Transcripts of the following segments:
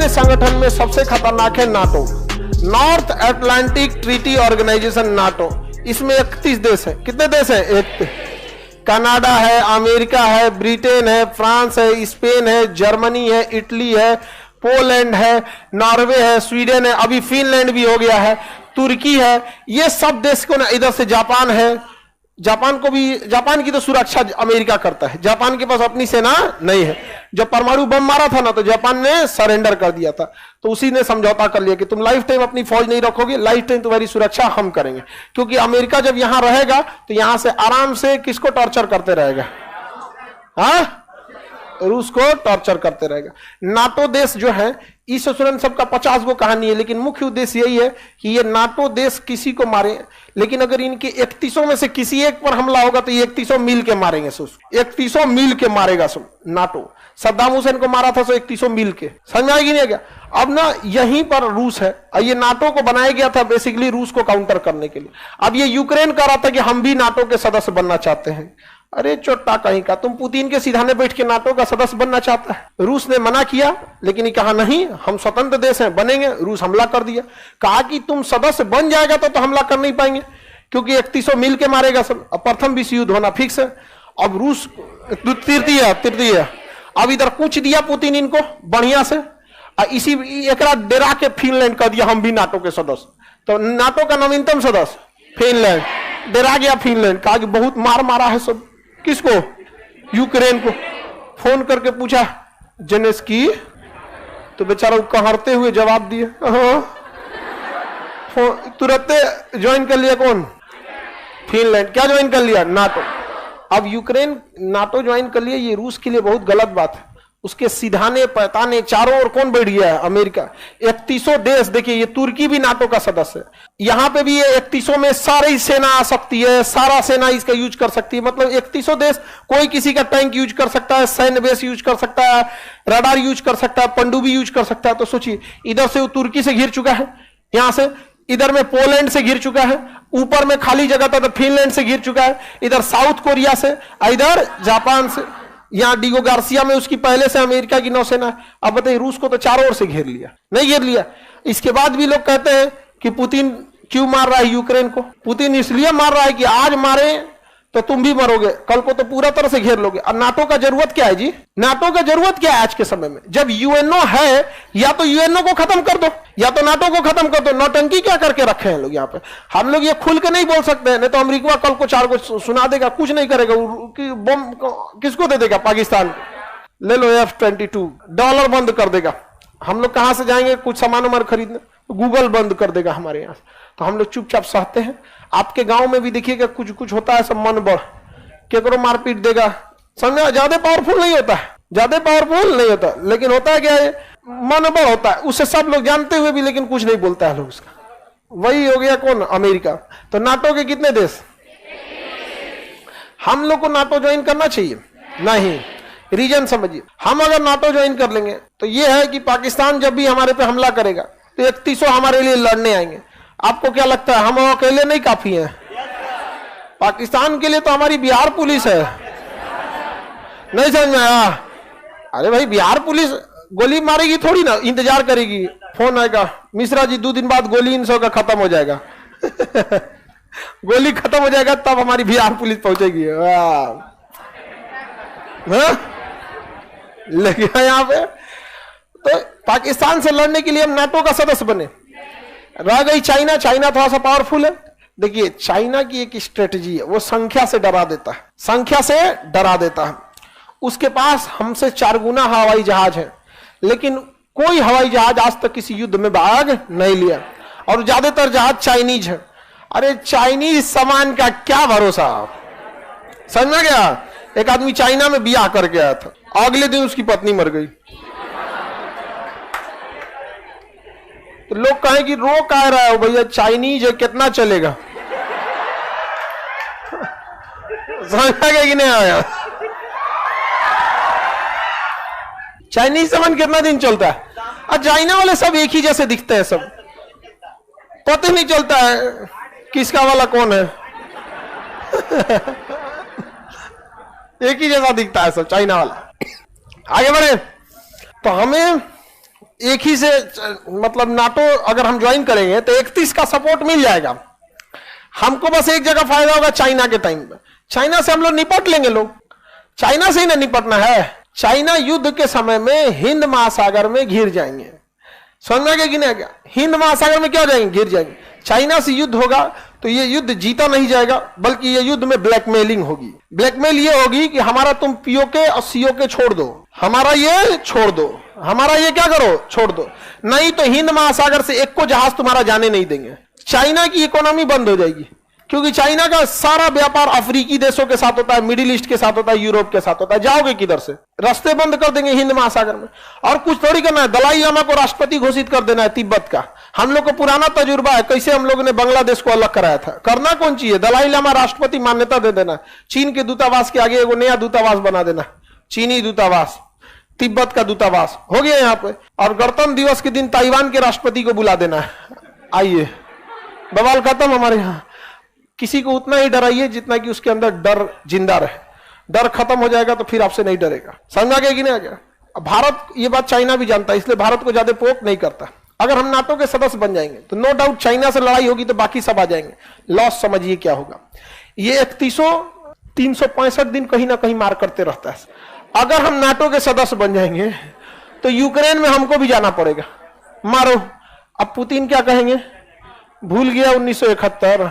कितने संगठन में सबसे खतरनाक है NATO, North Atlantic Treaty Organization NATO. इसमें 31 देश है। कितने देश हैं? कनाडा है, अमेरिका है, ब्रिटेन है, फ्रांस है, स्पेन है, जर्मनी है, इटली है, पोलैंड है, नॉर्वे है, स्वीडन है, अभी फिनलैंड भी हो गया है, तुर्की है। ये सब देश को ना, इधर से जापान है। जापान को भी, जापान की तो सुरक्षा अमेरिका करता है, जापान के पास अपनी सेना नहीं है। जब परमाणु बम मारा था ना, तो जापान ने सरेंडर कर दिया था, तो उसी ने समझौता कर लिया कि तुम लाइफ टाइम अपनी फौज नहीं रखोगे, लाइफ टाइम तुम्हारी सुरक्षा हम करेंगे। क्योंकि अमेरिका जब यहां रहेगा तो यहां से आराम से किसको टॉर्चर करते रहेगा? हाँ, रूस को टॉर्चर करते रहेगा। नाटो देश जो है, इस सबका 50 गो कहानी है, लेकिन मुख्य उद्देश्य यही है कि ये नाटो देश किसी को मारे, लेकिन अगर इनके 31 में से किसी एक पर हमला होगा तो ये 31 मिल के मारेंगे। 31 मिल के मारेगा नाटो। सद्दाम हुसैन को मारा था 31 मिल के। समझ में आएगी नहीं? क्या अब ना यहीं पर रूस है, ये नाटो को बनाया गया था बेसिकली रूस को काउंटर करने के लिए। अब ये यूक्रेन कह रहा था कि हम भी नाटो के सदस्य बनना चाहते हैं। अरे चोट्टा कहीं का, तुम पुतिन के सीधाने बैठ के नाटो का सदस्य बनना चाहता है? रूस ने मना किया, लेकिन ये कहा नहीं, हम स्वतंत्र देश हैं, बनेंगे। रूस हमला कर दिया, कहा कि तुम सदस्य बन जाएगा तो हमला कर नहीं पाएंगे, क्योंकि 31 मिल के मारेगा सब। अब प्रथम विश्व युद्ध होना फिक्स है। अब रूस तृतीय अब इधर कुछ दिया पुतिन इनको बढ़िया से, इसी एक डेरा के फिनलैंड कर दिया हम भी नाटो के सदस्य। तो नाटो का नवीनतम सदस्य फिनलैंड, डेरा गया फिनलैंड, कहा कि बहुत मार मारा है सब। किसको? यूक्रेन को। फोन करके पूछा जेलेंस्की, तो बेचारा कहरते हुए जवाब दिए, तुरंत ज्वाइन कर लिया। कौन? फिनलैंड। क्या ज्वाइन कर लिया? नाटो। अब यूक्रेन नाटो ज्वाइन कर लिया, ये रूस के लिए बहुत गलत बात है। उसके सिधाने पैताने चारों ओर कौन बैठ गया है? अमेरिका। 31 देश, देखिए ये तुर्की भी नाटो का सदस्य है। यहां पे भी ये 31 में सारी सेना आ सकती है, सारा सेना इसका यूज कर सकती है। मतलब 31 देश, कोई किसी का टैंक यूज कर सकता है, सैन्य बेस यूज कर सकता है, रडार यूज कर सकता है, पनडुब्बी यूज कर सकता है। तो सोचिए, इधर से वो तुर्की से घिर चुका है, यहां से इधर में पोलैंड से घिर चुका है, ऊपर में खाली जगह था तो फिनलैंड से घिर चुका है, इधर साउथ कोरिया से, इधर जापान से, यहां डिगो गार्सिया में उसकी पहले से अमेरिका की नौसेना है। अब बताइए, रूस को तो चारों ओर से घेर लिया, नहीं घेर लिया। इसके बाद भी लोग कहते हैं कि पुतिन क्यों मार रहा है यूक्रेन को? पुतिन इसलिए मार रहा है कि आज मारे तो तुम भी मरोगे, कल को तो पूरा तरह से घेर लोगे। और नाटो का जरूरत क्या है जी? नाटो का जरूरत क्या है आज के समय में? जब यूएनओ है, या तो यूएनओ को खत्म कर दो या तो नाटो को खत्म कर दो। नौटंकी क्या करके रखे हैं लोग यहाँ पे? हम लोग ये खुल के नहीं बोल सकते हैं, नहीं तो अमेरिका कल को 4 को सुना देगा, कुछ नहीं करेगा। बम किसको दे देगा? पाकिस्तान। ले लो F-22, डॉलर बंद कर देगा। हम लोग कहां से जाएंगे कुछ सामान उमान खरीदने? गूगल बंद कर देगा हमारे यहाँ। तो हम लोग चुपचाप सहते हैं। आपके गांव में भी देखिएगा कुछ कुछ होता है, सब मन बढ़ केकरो मारपीट देगा। समझा? ज्यादा पावरफुल नहीं होता है, ज्यादा पावरफुल नहीं होता, लेकिन होता है क्या है? मन बढ़ होता है। उसे सब लोग जानते हुए भी लेकिन कुछ नहीं बोलता है लोग उसका। वही हो गया कौन? अमेरिका। तो नाटो के कितने देश? हम लोग को नाटो ज्वाइन करना चाहिए? नहीं। रीजन समझिए, हम अगर नाटो ज्वाइन कर लेंगे तो यह है कि पाकिस्तान जब भी हमारे पे हमला करेगा तो 31 हमारे लिए लड़ने आएंगे। आपको क्या लगता है हम अकेले नहीं काफी हैं? पाकिस्तान के लिए तो हमारी बिहार पुलिस है। नहीं समझ में आया? अरे भाई, बिहार पुलिस गोली मारेगी थोड़ी ना, इंतजार करेगी। फोन आएगा, मिश्रा जी 2 दिन बाद गोली इन सब का खत्म हो जाएगा। गोली खत्म हो जाएगा तब हमारी बिहार पुलिस पहुंचेगी। लेकिन यहाँ पे तो पाकिस्तान से लड़ने के लिए हम नाटो का सदस्य बने। रह गई चाइना। चाइना थोड़ा सा पावरफुल है। देखिए, चाइना की एक स्ट्रेटजी है, वो संख्या से डरा देता है, संख्या से डरा देता है। उसके पास हमसे 4 गुना हवाई जहाज है, लेकिन कोई हवाई जहाज आज तक किसी युद्ध में भाग नहीं लिया, और ज्यादातर जहाज चाइनीज है। अरे चाइनीज सामान का क्या भरोसा? समझ में गया? एक आदमी चाइना में बियाह करके आया था, अगले दिन उसकी पत्नी मर गई। तो लोग कहें कि रो कह रहा है भैया, चाइनीज है, कितना चलेगा? समझ गया कि नहीं आया? चाइनीज सामान कितना दिन चलता है? और चाइना वाले सब एक ही जैसे दिखते हैं, सब पता नहीं चलता है किसका वाला कौन है। एक ही जैसा दिखता है सब चाइना वाला। आगे बढ़े। तो हमें एक ही से मतलब नाटो अगर हम ज्वाइन करेंगे तो 31 का सपोर्ट मिल जाएगा हमको। बस एक जगह फायदा होगा, चाइना के टाइम पे। चाइना से हम लोग निपट लेंगे। लोग चाइना से ही ना निपटना है। चाइना युद्ध के समय में हिंद महासागर में घिर जाएंगे। समझ में आ गया कि नहीं आ गया? हिंद महासागर में क्या हो जाएंगे? घिर जाएंगे। चाइना से युद्ध होगा तो ये युद्ध जीता नहीं जाएगा, बल्कि ये युद्ध में ब्लैकमेलिंग होगी। ब्लैकमेल ये होगी कि हमारा तुम पीओके और सीओके छोड़ दो, हमारा ये छोड़ दो, हमारा ये क्या करो, छोड़ दो, नहीं तो हिंद महासागर से एक को जहाज तुम्हारा जाने नहीं देंगे। चाइना की इकोनॉमी बंद हो जाएगी, क्योंकि चाइना का सारा व्यापार अफ्रीकी देशों के साथ होता है, मिडिल ईस्ट के साथ होता है, यूरोप के साथ होता है। जाओगे किधर से? रास्ते बंद कर देंगे हिंद महासागर में। और कुछ थोड़ी करना है, दलाई लामा को राष्ट्रपति घोषित कर देना है तिब्बत का। हम लोग को पुराना तजुर्बा है, कैसे हम लोग ने बांग्लादेश को अलग कराया था। करना कौन चाहिए? दलाई लामा राष्ट्रपति मान्यता दे देना। चीन के दूतावास के आगे एगो नया दूतावास बना देना, चीनी दूतावास, तिब्बत का दूतावास हो गया यहाँ पे। और गणतंत्र दिवस के दिन ताइवान के राष्ट्रपति को बुला देना है, आइए, बवाल खत्म हमारे यहाँ। किसी को उतना ही डराइए जितना कि उसके अंदर डर जिंदा रहे। डर खत्म हो जाएगा तो फिर आपसे नहीं डरेगा। समझा गया कि नहीं आ गया? भारत, ये बात चाइना भी जानता है, इसलिए भारत को ज्यादा पोक नहीं करता। अगर हम नाटो के सदस्य बन जाएंगे तो नो डाउट चाइना से लड़ाई होगी तो बाकी सब आ जाएंगे। लॉस समझिए क्या होगा। ये 365 दिन कहीं ना कहीं मार करते रहता है। अगर हम नाटो के सदस्य बन जाएंगे तो यूक्रेन में हमको भी जाना पड़ेगा, मारो। अब पुतिन क्या कहेंगे? भूल गया 1971।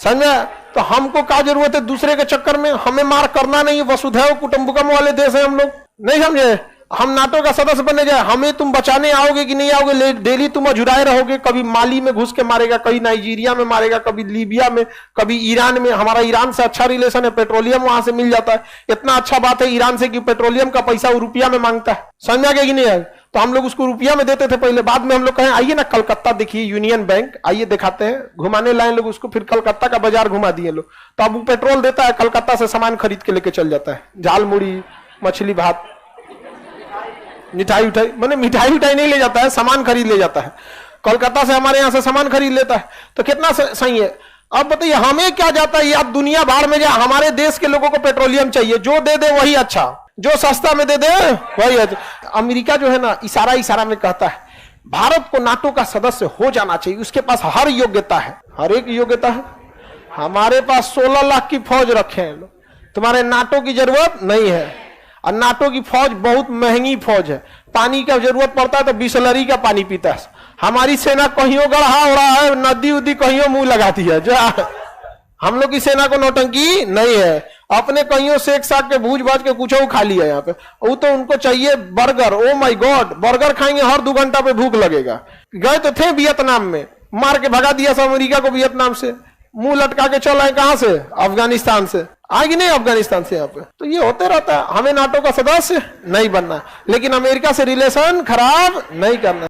समझा? तो हमको क्या जरूरत है दूसरे के चक्कर में? हमें मार करना नहीं है। वसुधैव कुटुंबकम वाले देश है हम लोग, नहीं समझे? हम नाटो का सदस्य बनने जाए, हमें तुम बचाने आओगे कि नहीं आओगे? डेली तुम अजुराए रहोगे। कभी माली में घुस के मारेगा, कभी नाइजीरिया में मारेगा, कभी लीबिया में, कभी ईरान में। हमारा ईरान से अच्छा रिलेशन है, पेट्रोलियम वहां से मिल जाता है। इतना अच्छा बात है ईरान से कि पेट्रोलियम का पैसा वो रुपया में मांगता है। समझा गया कि नहीं है? तो हम लोग उसको रुपया में देते थे पहले, बाद में हम लोग कहें आइए ना कलकत्ता देखिए, यूनियन बैंक, आइए दिखाते हैं, घुमाने लाए लोग उसको। फिर कलकत्ता का बाजार घुमा दिए लोग। तो अब वो पेट्रोल देता है, कलकत्ता से सामान खरीद के लेके चल जाता है, झाल मुड़ी, मछली भात, मिठाई उठाई, मैंने मिठाई उठाई नहीं ले जाता है, सामान खरीद ले जाता है। कोलकाता से हमारे यहां से सामान खरीद लेता है। तो कितना सही है? अब बताइए हमें क्या जाता है? या दुनिया भर में जा, हमारे देश के लोगों को पेट्रोलियम चाहिए, जो दे दे वही अच्छा, जो सस्ता में दे दे वही अच्छा। अमेरिका जो है ना, इशारा इशारा में कहता है भारत को नाटो का सदस्य हो जाना चाहिए। उसके पास हर योग्यता है, हर एक योग्यता है। हमारे पास 16 लाख की फौज रखे हैं लोग, तुम्हारे नाटो की जरूरत नहीं है। और नाटो की फौज बहुत महंगी फौज है। पानी का जरूरत पड़ता है तो बिसलरी का पानी पीता है। हमारी सेना कहीं गढ़ा हो रहा है, नदी उदी कहीं मुंह लगाती है। जो हम लोग की सेना को नौटंकी नहीं है। अपने कहीं सेक साक के भूज भाज के कुछ खा लिया यहाँ पे। वो तो उनको चाहिए burger. Oh my God, burger खाएंगे हर 2 घंटा पे भूख लगेगा। गए तो थे वियतनाम में, मार के भगा दिया सब अमेरिका को वियतनाम से। मुंह लटका के चल आए कहां से? अफगानिस्तान से। आगे नहीं अफगानिस्तान से यहाँ पे। तो ये होते रहता है। हमें नाटो का सदस्य नहीं बनना, लेकिन अमेरिका से रिलेशन खराब नहीं करना।